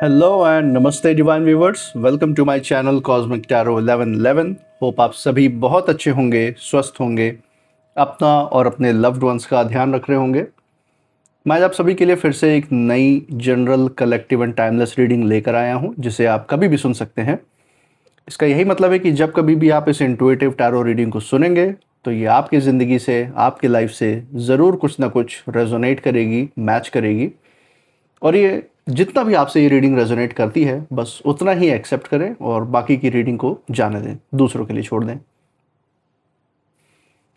Hello and नमस्ते divine viewers, welcome to my channel cosmic tarot 1111। Hope आप सभी बहुत अच्छे होंगे, स्वस्थ होंगे, अपना और अपने लव्ड वंस का ध्यान रख रहे होंगे। मैं आज आप सभी के लिए फिर से एक नई general collective and timeless reading लेकर आया हूं, जिसे आप कभी भी सुन सकते हैं। इसका यही मतलब है कि जब कभी भी आप इस इंट्यूटिव टैरो रीडिंग को सुनेंगे तो ये आपकी ज़िंदगी से, आपकी लाइफ से ज़रूर कुछ ना कुछ रेजोनेट करेगी, मैच करेगी। और ये जितना भी आपसे ये रीडिंग रेजोनेट करती है, बस उतना ही एक्सेप्ट करें और बाकी की रीडिंग को जाने दें, दूसरों के लिए छोड़ दें।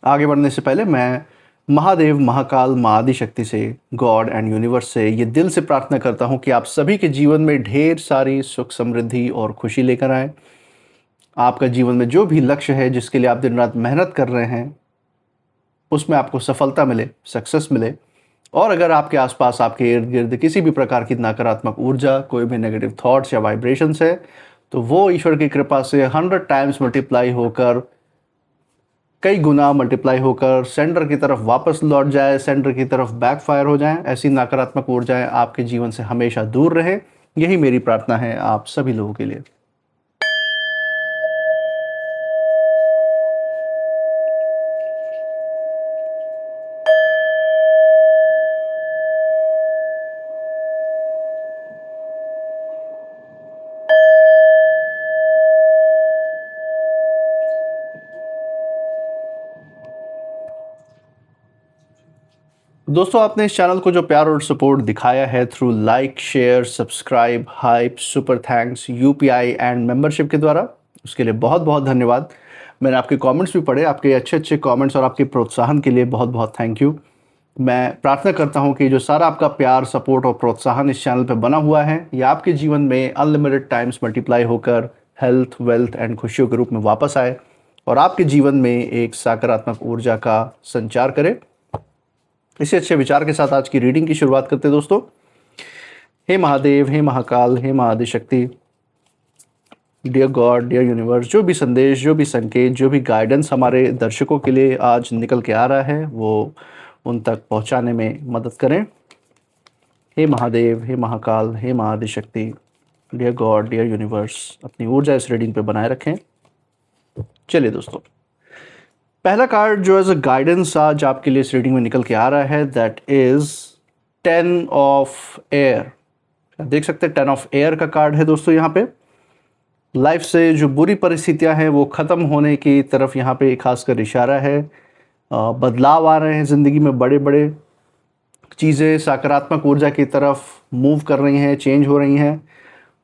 आगे बढ़ने से पहले मैं महादेव, महाकाल, माँ आदिशक्ति से, गॉड एंड यूनिवर्स से ये दिल से प्रार्थना करता हूँ कि आप सभी के जीवन में ढेर सारी सुख, समृद्धि और खुशी लेकर आएँ। आपका जीवन में जो भी लक्ष्य है, जिसके लिए आप दिन रात मेहनत कर रहे हैं, उसमें आपको सफलता मिले, सक्सेस मिले। और अगर आपके आसपास, आपके इर्द गिर्द किसी भी प्रकार की नकारात्मक ऊर्जा, कोई भी नेगेटिव थॉट्स या वाइब्रेशंस है, तो वो ईश्वर की कृपा से 100 टाइम्स मल्टीप्लाई होकर, कई गुना मल्टीप्लाई होकर सेंटर की तरफ वापस लौट जाए, सेंटर की तरफ बैकफायर हो जाए। ऐसी नकारात्मक ऊर्जाएं आपके जीवन से हमेशा दूर रहें। यही मेरी प्रार्थना है आप सभी लोगों के लिए। दोस्तों, आपने इस चैनल को जो प्यार और सपोर्ट दिखाया है through like, share, subscribe, hype, super thanks, UPI and membership के द्वारा, उसके लिए बहुत बहुत धन्यवाद। मैंने आपके कमेंट्स भी पढ़े, आपके अच्छे अच्छे कमेंट्स और आपके प्रोत्साहन के लिए बहुत बहुत थैंक यू। मैं प्रार्थना करता हूं कि जो सारा आपका प्यार, सपोर्ट और प्रोत्साहन इस चैनल पे बना हुआ है, ये आपके जीवन में अनलिमिटेड टाइम्स मल्टीप्लाई होकर हेल्थ, वेल्थ एंड खुशियों के रूप में वापस आए और आपके जीवन में एक सकारात्मक ऊर्जा का संचार करे। इसी अच्छे विचार के साथ आज की रीडिंग की शुरुआत करते हैं दोस्तों। हे महादेव, हे महाकाल, हे माँ Adishakti, dear God, dear universe, जो भी संदेश, जो भी संकेत, जो भी गाइडेंस हमारे दर्शकों के लिए आज निकल के आ रहा है, वो उन तक पहुंचाने में मदद करें। हे महादेव, हे महाकाल, हे माँ Adishakti, dear God, dear universe, अपनी ऊर्जा इस रीडिंग पे बनाए रखें। चलिए दोस्तों, पहला कार्ड जो एज अ गाइडेंस आज आपके लिए इस रीडिंग में निकल के आ रहा है, दैट इज 10 ऑफ एयर। देख सकते हैं 10 ऑफ एयर का कार्ड है दोस्तों। यहाँ पे लाइफ से जो बुरी परिस्थितियां हैं वो ख़त्म होने की तरफ यहाँ पे खासकर इशारा है। बदलाव आ रहे हैं ज़िंदगी में, बड़े बड़े चीज़ें सकारात्मक ऊर्जा की तरफ मूव कर रही हैं, चेंज हो रही हैं।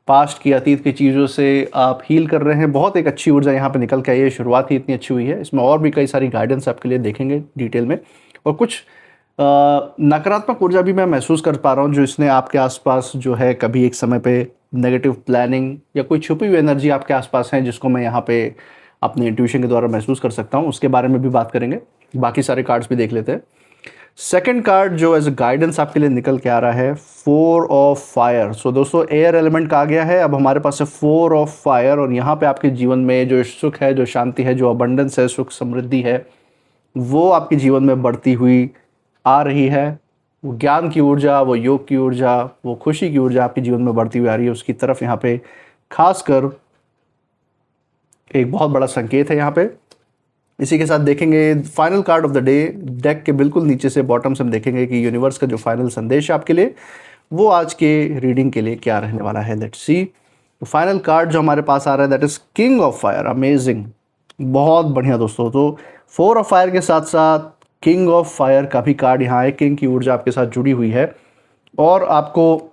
पास्ट की, अतीत की चीज़ों से आप हील कर रहे हैं। बहुत एक अच्छी ऊर्जा यहाँ पे निकल के आई है। शुरुआत ही इतनी अच्छी हुई है, इसमें और भी कई सारी गाइडेंस आपके लिए देखेंगे डिटेल में। और कुछ नकारात्मक ऊर्जा भी मैं महसूस कर पा रहा हूँ, जो इसने आपके आसपास जो है कभी एक समय पे नेगेटिव प्लानिंग या कोई छुपी हुई एनर्जी आपके आसपास है, जिसको मैं यहाँ पे अपने इंट्यूशन के द्वारा महसूस कर सकता हूँ। उसके बारे में भी बात करेंगे। बाकी सारे कार्ड्स भी देख लेते हैं। सेकेंड कार्ड जो एज अ गाइडेंस आपके लिए निकल के आ रहा है, 4 ऑफ फायर। सो दोस्तों, एयर एलिमेंट का आ गया है, अब हमारे पास है 4 ऑफ फायर। और यहाँ पे आपके जीवन में जो सुख है, जो शांति है, जो अबंडेंस है, सुख समृद्धि है, वो आपके जीवन में बढ़ती हुई आ रही है। वो ज्ञान की ऊर्जा, वो योग की ऊर्जा, वो खुशी की ऊर्जा आपके जीवन में बढ़ती हुई आ रही है। उसकी तरफ यहाँ पे खासकर एक बहुत बड़ा संकेत है यहाँ पे। इसी के साथ देखेंगे final card of the day. Deck के बिल्कुल नीचे से बॉटम से हम देखेंगे कि यूनिवर्स का जो फाइनल संदेश है आपके लिए, वो आज के रीडिंग के लिए क्या रहने वाला है। Let's see. फाइनल कार्ड जो हमारे पास आ रहा है, that is king of fire. Amazing, बहुत बढ़िया दोस्तों। तो 4 ऑफ फायर के साथ साथ किंग ऑफ फायर का भी कार्ड यहाँ है। किंग की ऊर्जा आपके साथ जुड़ी हुई है और आपको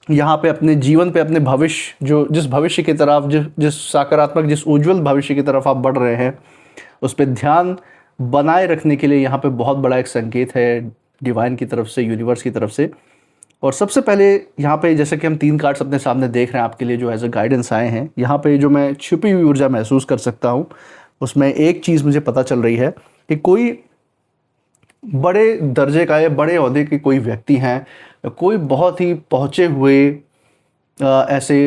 यहाँ पे अपने जीवन पे, अपने भविष्य, जो जिस भविष्य की तरफ, जिस सकारात्मक, जिस उज्जवल भविष्य की तरफ आप बढ़ रहे हैं, उस पर ध्यान बनाए रखने के लिए यहाँ पे बहुत बड़ा एक संकेत है डिवाइन की तरफ से, यूनिवर्स की तरफ से। और सबसे पहले यहाँ पे, जैसे कि हम 3 कार्ड्स अपने सामने देख रहे हैं आपके लिए जो एज अ गाइडेंस आए हैं, यहाँ पे जो मैं छुपी हुई ऊर्जा महसूस कर सकता हूँ, उसमें एक चीज़ मुझे पता चल रही है कि कोई बड़े दर्जे का या बड़े ओहदे के कोई व्यक्ति हैं, कोई बहुत ही पहुँचे हुए ऐसे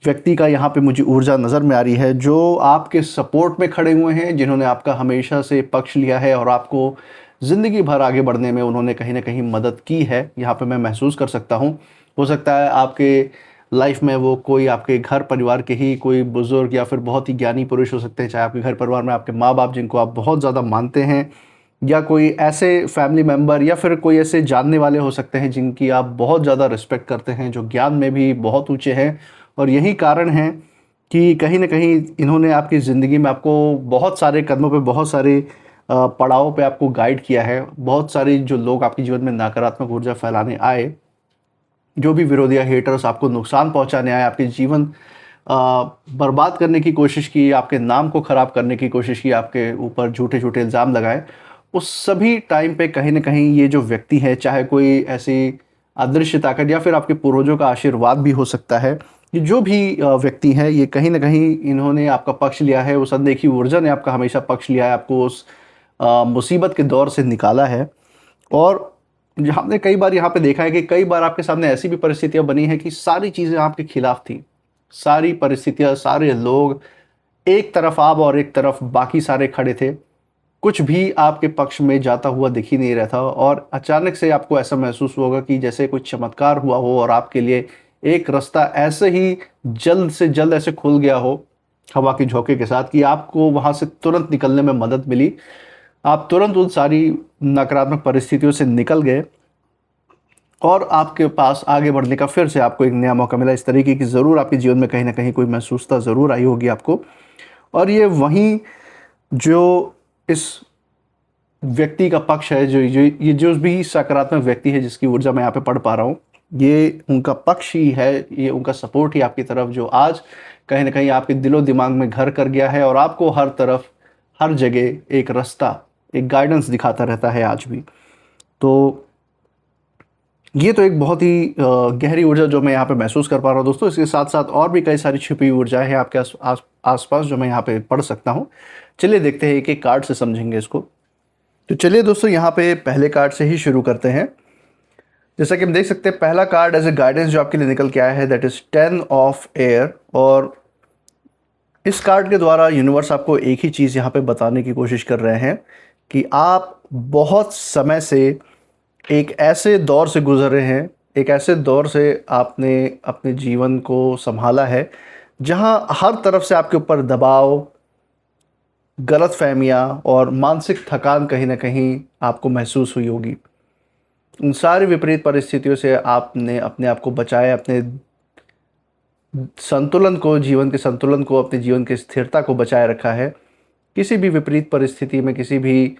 व्यक्ति का यहाँ पे मुझे ऊर्जा नज़र में आ रही है, जो आपके सपोर्ट में खड़े हुए हैं, जिन्होंने आपका हमेशा से पक्ष लिया है और आपको ज़िंदगी भर आगे बढ़ने में उन्होंने कहीं ना कहीं मदद की है। यहाँ पे मैं महसूस कर सकता हूँ। हो सकता है आपके लाइफ में वो कोई आपके घर परिवार के ही कोई बुजुर्ग या फिर बहुत ही ज्ञानी पुरुष हो सकते हैं, चाहे आपके घर परिवार में आपके माँ बाप जिनको आप बहुत ज़्यादा मानते हैं, या कोई ऐसे फैमिली मेम्बर या फिर कोई ऐसे जानने वाले हो सकते हैं जिनकी आप बहुत ज़्यादा रिस्पेक्ट करते हैं, जो ज्ञान में भी बहुत ऊँचे हैं। और यही कारण है कि कहीं न कहीं इन्होंने आपकी ज़िंदगी में आपको बहुत सारे कदमों पे, बहुत सारे पड़ाव पे आपको गाइड किया है। बहुत सारे जो लोग आपके जीवन में नकारात्मक ऊर्जा फैलाने आए, जो भी विरोधी या हेटर्स आपको नुकसान पहुँचाने आए, आपके जीवन बर्बाद करने की कोशिश की, आपके नाम को ख़राब करने की कोशिश की, आपके ऊपर झूठे-झूठे इल्ज़ाम लगाए, उस सभी टाइम पे कहीं न कहीं ये जो व्यक्ति है, चाहे कोई ऐसी अदृश्य ताकत या फिर आपके पूर्वजों का आशीर्वाद भी हो सकता है, ये जो भी व्यक्ति है, ये कहीं न कहीं इन्होंने आपका पक्ष लिया है, उस अनदेखी ऊर्जा ने आपका हमेशा पक्ष लिया है, आपको उस मुसीबत के दौर से निकाला है। और हमने कई बार यहाँ पे देखा है कि कई बार आपके सामने ऐसी भी परिस्थितियाँ बनी हैं कि सारी चीज़ें आपके खिलाफ थी। सारी परिस्थितियाँ, सारे लोग, एक तरफ आप और एक तरफ बाकी सारे खड़े थे। कुछ भी आपके पक्ष में जाता हुआ दिख ही नहीं रहा था, और अचानक से आपको ऐसा महसूस होगा कि जैसे कुछ चमत्कार हुआ हो और आपके लिए एक रास्ता ऐसे ही जल्द से जल्द ऐसे खुल गया हो, हवा के झोंके के साथ, कि आपको वहाँ से तुरंत निकलने में मदद मिली। आप तुरंत उन सारी नकारात्मक परिस्थितियों से निकल गए और आपके पास आगे बढ़ने का फिर से आपको एक नया मौका मिला। इस तरीके की ज़रूर आपके जीवन में कहीं न कहीं कोई महसूसता ज़रूर आई होगी आपको। और ये वहीं जो इस व्यक्ति का पक्ष है, ये जो भी सकारात्मक व्यक्ति है जिसकी ऊर्जा मैं यहाँ पे पढ़ पा रहा हूँ, ये उनका पक्ष ही है, ये उनका सपोर्ट ही आपकी तरफ, जो आज कहीं न कहीं आपके दिलो-दिमाग में घर कर गया है और आपको हर तरफ, हर जगह एक रास्ता, एक गाइडेंस दिखाता रहता है आज भी। तो ये तो एक बहुत ही गहरी ऊर्जा जो मैं यहाँ पे महसूस कर पा रहा हूँ दोस्तों। इसके साथ-साथ और भी कई सारी छिपी हुई ऊर्जाएँ हैं आपके आस-पास जो मैं यहाँ पे पढ़ सकता हूँ। चलिए देखते हैं एक-एक कार्ड से समझेंगे इसको। तो चलिए दोस्तों, यहाँ पे पहले कार्ड से ही शुरू करते हैं। जैसा कि हम देख सकते हैं, पहला कार्ड एज़ अ गाइडेंस जो आपके लिए निकल के आया है, दैट इज़ 10 ऑफ एयर। और इस कार्ड के द्वारा यूनिवर्स आपको एक ही चीज़ यहाँ पे बताने की कोशिश कर रहे हैं कि आप बहुत समय से एक ऐसे दौर से गुज़र रहे हैं, एक ऐसे दौर से आपने अपने जीवन को सँभाला है, जहाँ हर तरफ से आपके ऊपर दबाव, गलतफ़हमियाँ और मानसिक थकान कहीं न कहीं आपको महसूस हुई होगी। उन सारी विपरीत परिस्थितियों से आपने अपने आप को बचाया, अपने संतुलन को, जीवन के संतुलन को, अपने जीवन की स्थिरता को बचाए रखा है। किसी भी विपरीत परिस्थिति में, किसी भी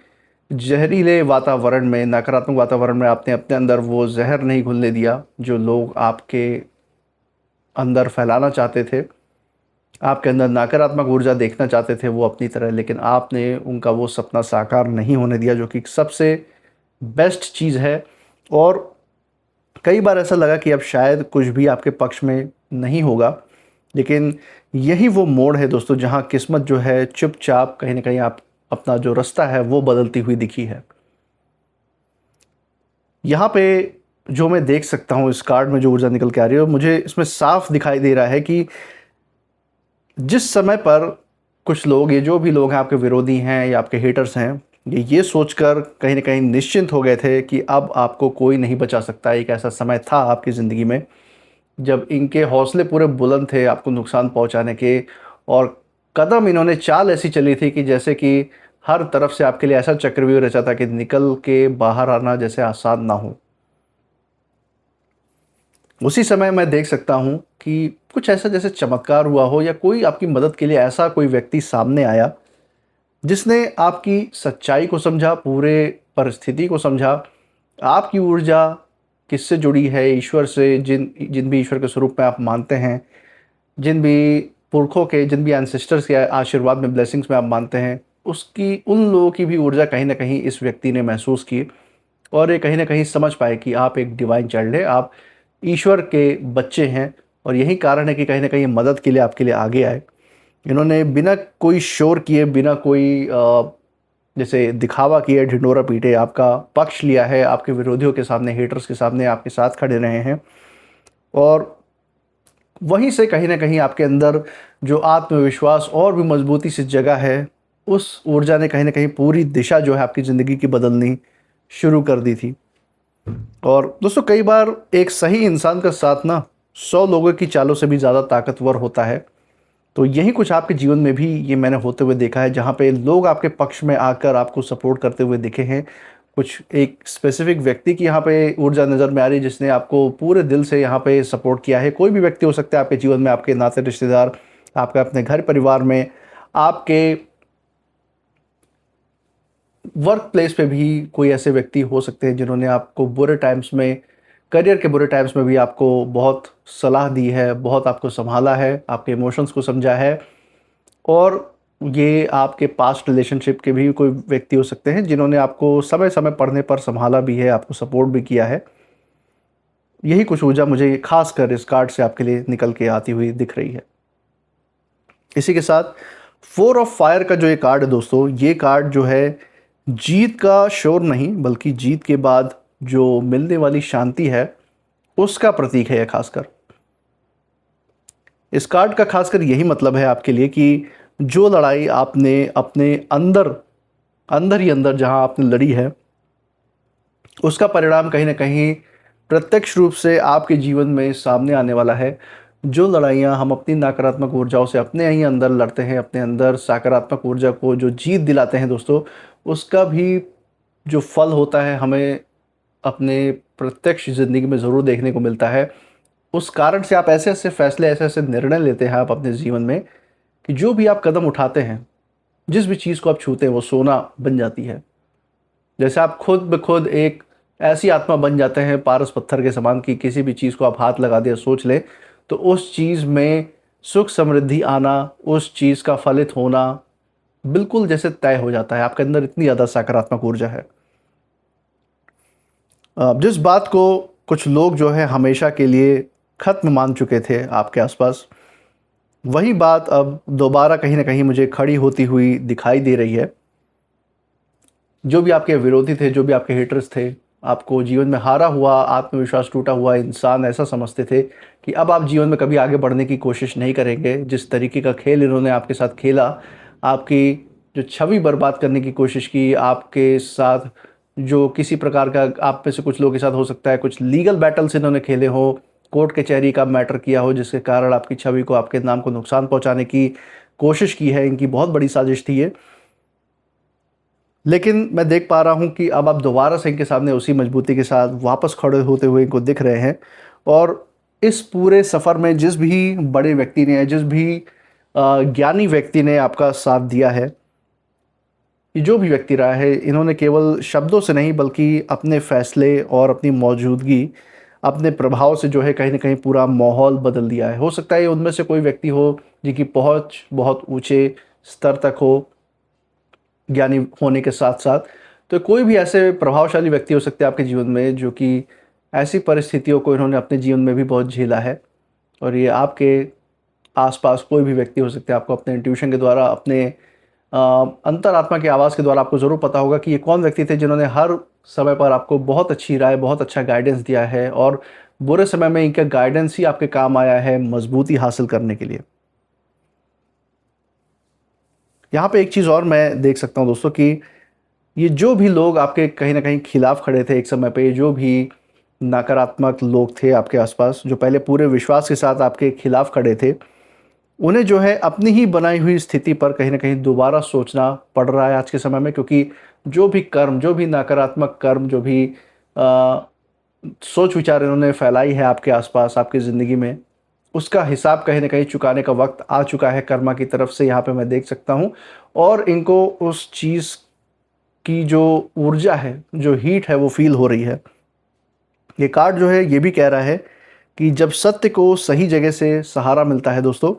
ज़हरीले वातावरण में, नकारात्मक वातावरण में आपने अपने अंदर वो ज़हर नहीं घुलने दिया, जो लोग आपके अंदर फैलाना चाहते थे। आपके अंदर नकारात्मक ऊर्जा देखना चाहते थे वो अपनी तरह, लेकिन आपने उनका वो सपना साकार नहीं होने दिया, जो कि सबसे बेस्ट चीज़ है। और कई बार ऐसा लगा कि अब शायद कुछ भी आपके पक्ष में नहीं होगा, लेकिन यही वो मोड़ है दोस्तों, जहाँ किस्मत जो है चुपचाप कहीं न कहीं आप अपना जो रास्ता है वो बदलती हुई दिखी है। यहाँ पे जो मैं देख सकता हूँ, इस कार्ड में जो ऊर्जा निकल के आ रही है, मुझे इसमें साफ दिखाई दे रहा है कि जिस समय पर कुछ लोग, ये जो भी लोग हैं, आपके विरोधी हैं या आपके हेटर्स हैं, ये सोचकर कहीं न कहीं निश्चिंत हो गए थे कि अब आपको कोई नहीं बचा सकता। एक ऐसा समय था आपकी ज़िंदगी में जब इनके हौसले पूरे बुलंद थे आपको नुकसान पहुँचाने के, और कदम इन्होंने, चाल ऐसी चली थी कि जैसे कि हर तरफ से आपके लिए ऐसा चक्रव्यूह रचा था कि निकल के बाहर आना जैसे आसान ना हो। उसी समय मैं देख सकता हूँ कि कुछ ऐसा जैसे चमत्कार हुआ हो, या कोई आपकी मदद के लिए ऐसा कोई व्यक्ति सामने आया जिसने आपकी सच्चाई को समझा, पूरे परिस्थिति को समझा, आपकी ऊर्जा किससे जुड़ी है, ईश्वर से, जिन जिन भी ईश्वर के स्वरूप में आप मानते हैं, जिन भी पुरखों के, जिन भी एंसेस्टर्स के आशीर्वाद में, ब्लेसिंग्स में आप मानते हैं, उसकी, उन लोगों की भी ऊर्जा कहीं न कहीं इस व्यक्ति ने महसूस की, और ये कहीं न कहीं समझ पाए कि आप एक डिवाइन चाइल्ड हैं, आप ईश्वर के बच्चे हैं, और यही कारण है कि कहीं न कहीं मदद के लिए आपके लिए आगे आए। इन्होंने बिना कोई शोर किए, बिना कोई जैसे दिखावा किए, ढिंढोरा पीटे, आपका पक्ष लिया है, आपके विरोधियों के सामने, हेटर्स के सामने आपके साथ खड़े रहे हैं। और वहीं से कहीं न कहीं आपके अंदर जो आत्मविश्वास और भी मजबूती से जगा है, उस ऊर्जा ने कहीं न कहीं पूरी दिशा जो है आपकी ज़िंदगी की बदलनी शुरू कर दी थी। और दोस्तों कई बार एक सही इंसान का साथ ना 100 लोगों की चालों से भी ज़्यादा ताकतवर होता है। तो यही कुछ आपके जीवन में भी ये मैंने होते हुए देखा है, जहाँ पे लोग आपके पक्ष में आकर आपको सपोर्ट करते हुए दिखे हैं। कुछ एक स्पेसिफिक व्यक्ति की यहाँ पे ऊर्जा नज़र में आ रही है, जिसने आपको पूरे दिल से यहाँ पे सपोर्ट किया है। कोई भी व्यक्ति हो सकता है आपके जीवन में, आपके नाते रिश्तेदार, आपके अपने घर परिवार में, आपके वर्क प्लेस पे भी कोई ऐसे व्यक्ति हो सकते हैं जिन्होंने आपको बुरे टाइम्स में, करियर के बुरे टाइम्स में भी आपको बहुत सलाह दी है, बहुत आपको सँभाला है, आपके इमोशंस को समझा है। और ये आपके पास्ट रिलेशनशिप के भी कोई व्यक्ति हो सकते हैं जिन्होंने आपको समय-समय पड़ने पर सँभाला भी है, आपको सपोर्ट भी किया है। यही कुछ ऊर्जा मुझे ख़ासकर इस कार्ड से आपके लिए निकल के आती हुई दिख रही है। इसी के साथ 4 ऑफ फायर का जो ये कार्ड है दोस्तों, ये कार्ड जो है जीत का शोर नहीं, बल्कि जीत के बाद जो मिलने वाली शांति है, उसका प्रतीक है ये खासकर। इस कार्ड का खासकर यही मतलब है आपके लिए कि जो लड़ाई आपने अपने अंदर अंदर ही अंदर जहां आपने लड़ी है, उसका परिणाम कहीं ना कहीं प्रत्यक्ष रूप से आपके जीवन में सामने आने वाला है। जो लड़ाइयाँ हम अपनी नकारात्मक ऊर्जाओं से अपने ही अंदर लड़ते हैं, अपने अंदर सकारात्मक ऊर्जा को जो जीत दिलाते हैं दोस्तों, उसका भी जो फल होता है हमें अपने प्रत्यक्ष ज़िंदगी में ज़रूर देखने को मिलता है। उस कारण से आप ऐसे-ऐसे फैसले, ऐसे-ऐसे निर्णय लेते हैं आप अपने जीवन में, कि जो भी आप कदम उठाते हैं, जिस भी चीज़ को आप छूते हैं वो सोना बन जाती है। जैसे आप खुद ब खुद एक ऐसी आत्मा बन जाते हैं पारस पत्थर के समान, कि किसी भी चीज़ को आप हाथ लगा दें, सोच लें, तो उस चीज़ में सुख समृद्धि आना, उस चीज़ का फलित होना बिल्कुल जैसे तय हो जाता है। आपके अंदर इतनी ज़्यादा सकारात्मक ऊर्जा है। जिस बात को कुछ लोग जो है हमेशा के लिए ख़त्म मान चुके थे आपके आसपास, वही बात अब दोबारा कहीं न कहीं मुझे खड़ी होती हुई दिखाई दे रही है। जो भी आपके विरोधी थे, जो भी आपके हेटर्स थे, आपको जीवन में हारा हुआ, आत्मविश्वास टूटा हुआ इंसान ऐसा समझते थे कि अब आप जीवन में कभी आगे बढ़ने की कोशिश नहीं करेंगे। जिस तरीके का खेल इन्होंने आपके साथ खेला, आपकी जो छवि बर्बाद करने की कोशिश की, आपके साथ जो किसी प्रकार का, आप में से कुछ लोगों के साथ हो सकता है कुछ लीगल बैटल्स इन्होंने खेले हों, कोर्ट कचहरी का मैटर किया हो, जिसके कारण आपकी छवि को, आपके नाम को नुकसान पहुँचाने की कोशिश की है। इनकी बहुत बड़ी साजिश थी ये। लेकिन मैं देख पा रहा हूँ कि अब आप दोबारा से इनके सामने उसी मजबूती के साथ वापस खड़े होते हुए इनको दिख रहे हैं। और इस पूरे सफ़र में जिस भी बड़े व्यक्ति ने, जिस भी ज्ञानी व्यक्ति ने आपका साथ दिया है, ये जो भी व्यक्ति रहा है, इन्होंने केवल शब्दों से नहीं बल्कि अपने फैसले और अपनी मौजूदगी, अपने प्रभाव से जो है कहीं न कहीं पूरा माहौल बदल दिया है। हो सकता है ये उनमें से कोई व्यक्ति हो जिनकी पहुँच बहुत ऊँचे स्तर तक हो, ज्ञानी होने के साथ-साथ। तो कोई भी ऐसे प्रभावशाली व्यक्ति हो सकते हैं आपके जीवन में, जो कि ऐसी परिस्थितियों को इन्होंने अपने जीवन में भी बहुत झेला है। और ये आपके आस-पास कोई भी व्यक्ति हो सकते हैं। आपको अपने इंट्यूशन के द्वारा, अपने अंतरात्मा की आवाज़ के द्वारा आपको ज़रूर पता होगा कि ये कौन व्यक्ति थे जिन्होंने हर समय पर आपको बहुत अच्छी राय, बहुत अच्छा गाइडेंस दिया है, और बुरे समय में इनका गाइडेंस ही आपके काम आया है मज़बूती हासिल करने के लिए। यहाँ पे एक चीज़ और मैं देख सकता हूँ दोस्तों, कि ये जो भी लोग आपके कहीं न कहीं खिलाफ खड़े थे एक समय पे, जो भी नकारात्मक लोग थे आपके आसपास, जो पहले पूरे विश्वास के साथ आपके खिलाफ खड़े थे, उन्हें जो है अपनी ही बनाई हुई स्थिति पर कहीं न कहीं दोबारा सोचना पड़ रहा है आज के समय में। क्योंकि जो भी कर्म, जो भी नकारात्मक कर्म, जो भी अ, सोच विचार इन्होंने फैलाई है आपके आसपास, आपकी ज़िंदगी में, उसका हिसाब कहीं न कहीं चुकाने का वक़्त आ चुका है कर्मा की तरफ से, यहाँ पे मैं देख सकता हूँ। और इनको उस चीज़ की जो ऊर्जा है, जो हीट है, वो फ़ील हो रही है। ये कार्ड जो है ये भी कह रहा है कि जब सत्य को सही जगह से सहारा मिलता है दोस्तों,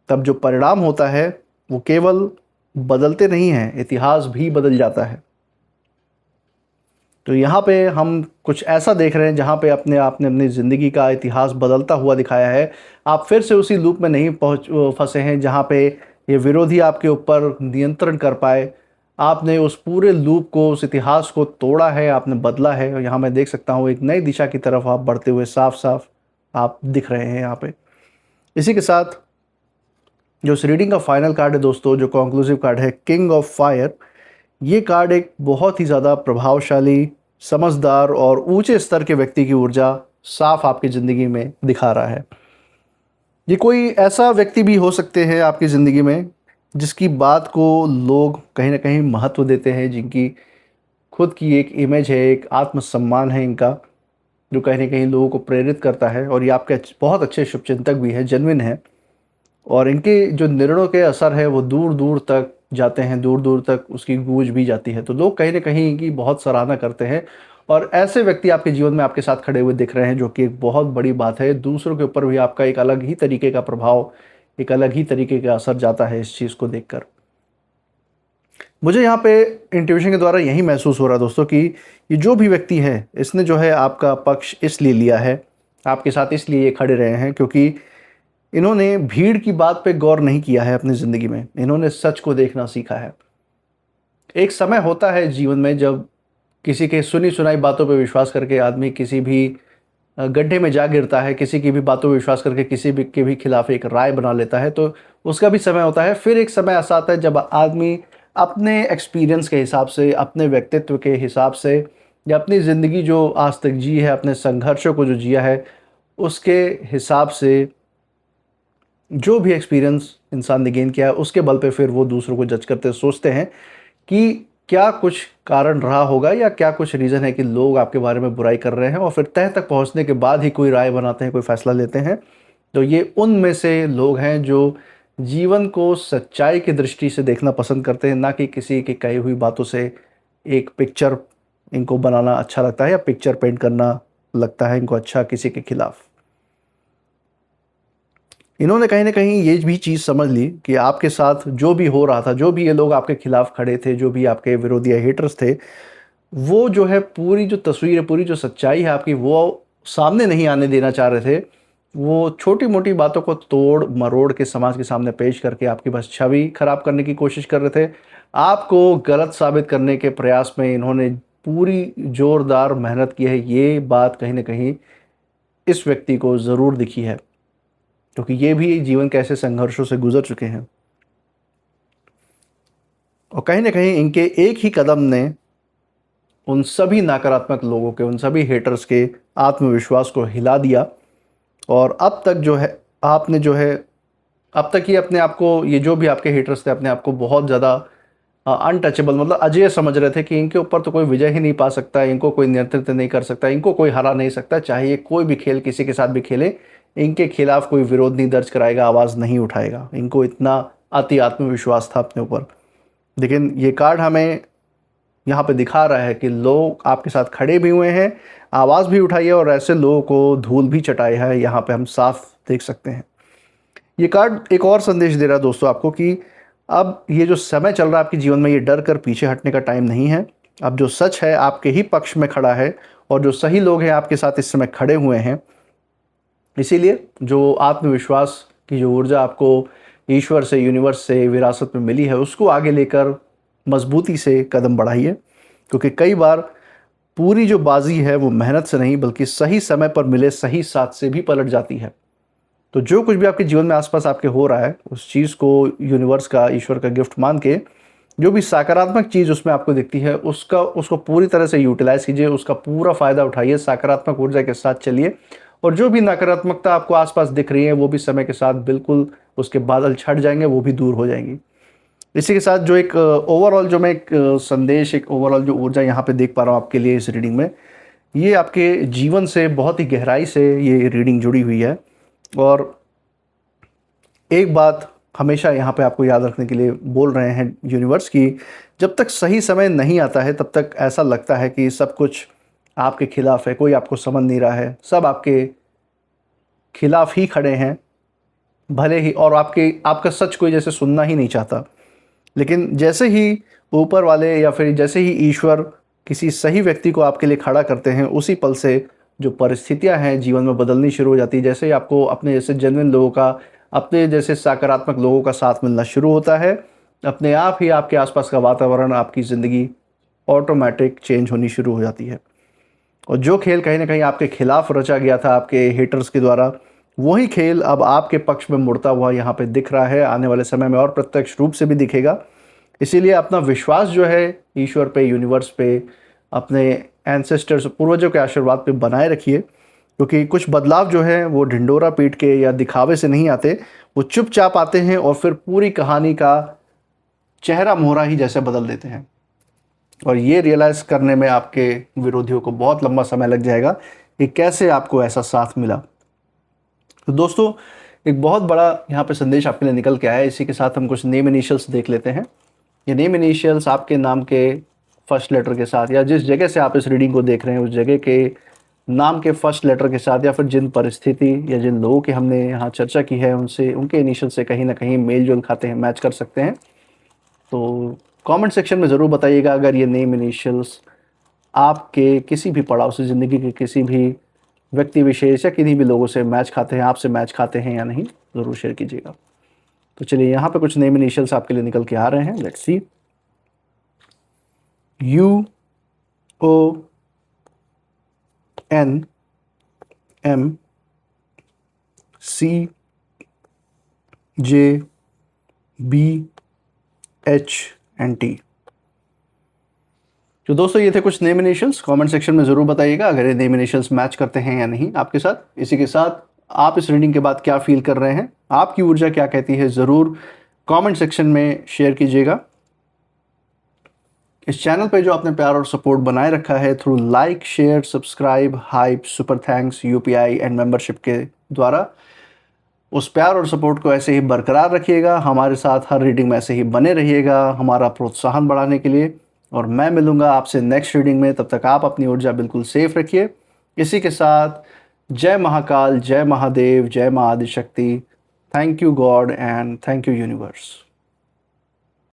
तब जो परिणाम होता है वो केवल बदलते नहीं हैं, इतिहास भी बदल जाता है। तो यहाँ पे हम कुछ ऐसा देख रहे हैं जहाँ पे अपने आपने अपनी ज़िंदगी का इतिहास बदलता हुआ दिखाया है। आप फिर से उसी लूप में नहीं फँसे हैं जहाँ पे ये विरोधी आपके ऊपर नियंत्रण कर पाए। आपने उस पूरे लूप को, उस इतिहास को तोड़ा है, आपने बदला है, और यहाँ मैं देख सकता हूँ एक नई दिशा की तरफ आप बढ़ते हुए साफ-साफ आप दिख रहे हैं यहाँ पे। इसी के साथ जो इस रीडिंग का फाइनल कार्ड है दोस्तों, जो कॉन्क्लूसिव कार्ड है, किंग ऑफ फायर, ये कार्ड एक बहुत ही ज़्यादा प्रभावशाली समझदार और ऊंचे स्तर के व्यक्ति की ऊर्जा साफ आपकी ज़िंदगी में दिखा रहा है। ये कोई ऐसा व्यक्ति भी हो सकते हैं आपकी ज़िंदगी में जिसकी बात को लोग कहीं ना कहीं महत्व देते हैं, जिनकी खुद की एक इमेज है, एक आत्मसम्मान है इनका, जो कहीं ना कहीं लोगों को प्रेरित करता है। और ये आपके बहुत अच्छे शुभचिंतक भी हैं, जेन्युइन हैं, और इनके जो निर्णयों के असर है वो दूर दूर तक जाते हैं, दूर दूर तक उसकी गूंज भी जाती है। तो लोग कहीं ना कहीं इनकी बहुत सराहना करते हैं, और ऐसे व्यक्ति आपके जीवन में आपके साथ खड़े हुए दिख रहे हैं, जो कि एक बहुत बड़ी बात है। दूसरों के ऊपर भी आपका एक अलग ही तरीके का प्रभाव, एक अलग ही तरीके का असर जाता है इस चीज़ को देखकर। मुझे यहाँ पे इंट्यूशन के द्वारा यही महसूस हो रहा है दोस्तों कि ये जो भी व्यक्ति है, इसने जो है आपका पक्ष इसलिए लिया है, आपके साथ इसलिए ये खड़े रहे हैं क्योंकि इन्होंने भीड़ की बात पे गौर नहीं किया है अपनी ज़िंदगी में। इन्होंने सच को देखना सीखा है। एक समय होता है जीवन में जब किसी के सुनी सुनाई बातों पे विश्वास करके आदमी किसी भी गड्ढे में जा गिरता है, किसी की भी बातों पे विश्वास करके किसी भी के भी खिलाफ एक राय बना लेता है, तो उसका भी समय होता है। फिर एक समय ऐसा आता है जब आदमी अपने एक्सपीरियंस के हिसाब से, अपने व्यक्तित्व के हिसाब से, या अपनी ज़िंदगी जो आज तक जी है, अपने संघर्षों को जो जिया है, उसके हिसाब से जो भी एक्सपीरियंस इंसान ने गेन किया है, उसके बल पे फिर वो दूसरों को जज करते सोचते हैं कि क्या कुछ कारण रहा होगा या क्या कुछ रीज़न है कि लोग आपके बारे में बुराई कर रहे हैं, और फिर तह तक पहुंचने के बाद ही कोई राय बनाते हैं, कोई फैसला लेते हैं। तो ये उनमें से लोग हैं जो जीवन को सच्चाई की दृष्टि से देखना पसंद करते हैं, ना कि किसी की कही हुई बातों से एक पिक्चर इनको बनाना अच्छा लगता है, या पिक्चर पेंट करना लगता है इनको अच्छा किसी के खिलाफ। इन्होंने कहीं ना कहीं ये भी चीज़ समझ ली कि आपके साथ जो भी हो रहा था, जो भी ये लोग आपके खिलाफ खड़े थे, जो भी आपके विरोधी या हेटर्स थे, वो जो है पूरी जो तस्वीर है, पूरी जो सच्चाई है आपकी, वो सामने नहीं आने देना चाह रहे थे। वो छोटी मोटी बातों को तोड़ मरोड़ के समाज के सामने पेश करके आपकी बस छवि खराब करने की कोशिश कर रहे थे। आपको गलत साबित करने के प्रयास में इन्होंने पूरी जोरदार मेहनत की है। ये बात कहीं ना कहीं इस व्यक्ति को ज़रूर दिखी है, क्योंकि ये भी जीवन के ऐसे संघर्षों से गुजर चुके हैं, और कहीं ना कहीं इनके एक ही कदम ने उन सभी नकारात्मक लोगों के, उन सभी हेटर्स के आत्मविश्वास को हिला दिया। और अब तक जो है आपने जो है अब तक ही अपने आप को, ये जो भी आपके हेटर्स थे, अपने आप को बहुत ज़्यादा अनटचेबल, मतलब अजेय समझ रहे थे कि इनके ऊपर तो कोई विजय ही नहीं पा सकता, इनको कोई नियंत्रित नहीं कर सकता, इनको कोई हरा नहीं सकता, चाहे ये कोई भी खेल किसी के साथ भी खेले, इनके खिलाफ कोई विरोध नहीं दर्ज कराएगा, आवाज़ नहीं उठाएगा। इनको इतना अति आत्मविश्वास था अपने ऊपर। लेकिन ये कार्ड हमें यहाँ पे दिखा रहा है कि लोग आपके साथ खड़े भी हुए हैं, आवाज़ भी उठाई है, और ऐसे लोगों को धूल भी चटाई है, यहाँ पे हम साफ देख सकते हैं। ये कार्ड एक और संदेश दे रहा है दोस्तों आपको कि अब ये जो समय चल रहा है आपके जीवन में, ये डर कर पीछे हटने का टाइम नहीं है। अब जो सच है आपके ही पक्ष में खड़ा है, और जो सही लोग हैं आपके साथ इस समय खड़े हुए हैं। इसीलिए जो आत्मविश्वास की जो ऊर्जा आपको ईश्वर से, यूनिवर्स से विरासत में मिली है, उसको आगे लेकर मजबूती से कदम बढ़ाइए, क्योंकि कई बार पूरी जो बाजी है वो मेहनत से नहीं, बल्कि सही समय पर मिले सही साथ से भी पलट जाती है। तो जो कुछ भी आपके जीवन में आसपास आपके हो रहा है, उस चीज़ को यूनिवर्स का, ईश्वर का गिफ्ट मान के, जो भी सकारात्मक चीज़ उसमें आपको दिखती है, उसको पूरी तरह से यूटिलाइज कीजिए, उसका पूरा फ़ायदा उठाइए, सकारात्मक ऊर्जा के साथ चलिए। और जो भी नकारात्मकता आपको आसपास दिख रही है, वो भी समय के साथ बिल्कुल उसके बादल छट जाएंगे, वो भी दूर हो जाएंगी। इसी के साथ जो एक ओवरऑल जो मैं एक संदेश, एक ओवरऑल जो ऊर्जा यहाँ पे देख पा रहा हूँ आपके लिए इस रीडिंग में, ये आपके जीवन से बहुत ही गहराई से ये रीडिंग जुड़ी हुई है। और एक बात हमेशा यहाँ पे आपको याद रखने के लिए बोल रहे हैं यूनिवर्स की, जब तक सही समय नहीं आता है तब तक ऐसा लगता है कि सब कुछ आपके खिलाफ है, कोई आपको समझ नहीं रहा है, सब आपके खिलाफ ही खड़े हैं भले ही, और आपका सच कोई जैसे सुनना ही नहीं चाहता। लेकिन जैसे ही ऊपर वाले या फिर जैसे ही ईश्वर किसी सही व्यक्ति को आपके लिए खड़ा करते हैं, उसी पल से जो परिस्थितियां हैं जीवन में बदलनी शुरू हो जाती है। जैसे ही आपको अपने जैसे जेन्युइन लोगों का, अपने जैसे सकारात्मक लोगों का साथ मिलना शुरू होता है, अपने आप ही आपके आसपास का वातावरण, आपकी ज़िंदगी ऑटोमेटिक चेंज होनी शुरू हो जाती है। और जो खेल कहीं ना कहीं आपके खिलाफ रचा गया था आपके हेटर्स के द्वारा, वही खेल अब आपके पक्ष में मुड़ता हुआ यहाँ पे दिख रहा है, आने वाले समय में और प्रत्यक्ष रूप से भी दिखेगा। इसीलिए अपना विश्वास जो है ईश्वर पे, यूनिवर्स पे, अपने एंसेस्टर्स पूर्वजों के आशीर्वाद पे बनाए रखिए, क्योंकि कुछ बदलाव जो है वो ढिंडोरा पीट के या दिखावे से नहीं आते, वो चुपचाप आते हैं और फिर पूरी कहानी का चेहरा मोहरा ही जैसे बदल देते हैं। और ये रियलाइज़ करने में आपके विरोधियों को बहुत लंबा समय लग जाएगा कि कैसे आपको ऐसा साथ मिला। तो दोस्तों, एक बहुत बड़ा यहाँ पे संदेश आपके लिए निकल के आया है। इसी के साथ हम कुछ नेम इनिशियल्स देख लेते हैं। ये नेम इनिशियल्स आपके नाम के फर्स्ट लेटर के साथ, या जिस जगह से आप इस रीडिंग को देख रहे हैं उस जगह के नाम के फर्स्ट लेटर के साथ, या फिर जिन परिस्थिति या जिन लोगों की हमने यहाँ चर्चा की है उनसे, उनके इनिशियल से कहीं ना कहीं मेल जोल खाते हैं, मैच कर सकते हैं। तो कमेंट सेक्शन में ज़रूर बताइएगा अगर ये नेम इनिशियल्स आपके किसी भी पड़ाव से, ज़िंदगी के किसी भी व्यक्ति विशेष या किन्हीं भी लोगों से मैच खाते हैं, आपसे मैच खाते हैं या नहीं, ज़रूर शेयर कीजिएगा। तो चलिए यहाँ पे कुछ नेम इनिशियल्स आपके लिए निकल के आ रहे हैं। Let's see. U O N M C J B H and T। तो दोस्तों, ये थे कुछ नेम इनिशियल्स। कमेंट सेक्शन में ज़रूर बताइएगा अगर ये नेम इनिशियल्स मैच करते हैं या नहीं आपके साथ। इसी के साथ आप इस रीडिंग के बाद क्या फील कर रहे हैं, आपकी ऊर्जा क्या कहती है, ज़रूर कमेंट सेक्शन में शेयर कीजिएगा। इस चैनल पे जो आपने प्यार और सपोर्ट बनाए रखा है through like, share, subscribe, hype, super thanks, UPI and membership के द्वारा, उस प्यार और सपोर्ट को ऐसे ही बरकरार रखिएगा। हमारे साथ हर रीडिंग में ऐसे ही बने रहिएगा हमारा प्रोत्साहन बढ़ाने के लिए। और मैं मिलूंगा आपसे नेक्स्ट रीडिंग में, तब तक आप अपनी ऊर्जा बिल्कुल सेफ रखिए। इसी के साथ जय महाकाल, जय महादेव, जय माँ Adishakti. Thank you God and thank you universe.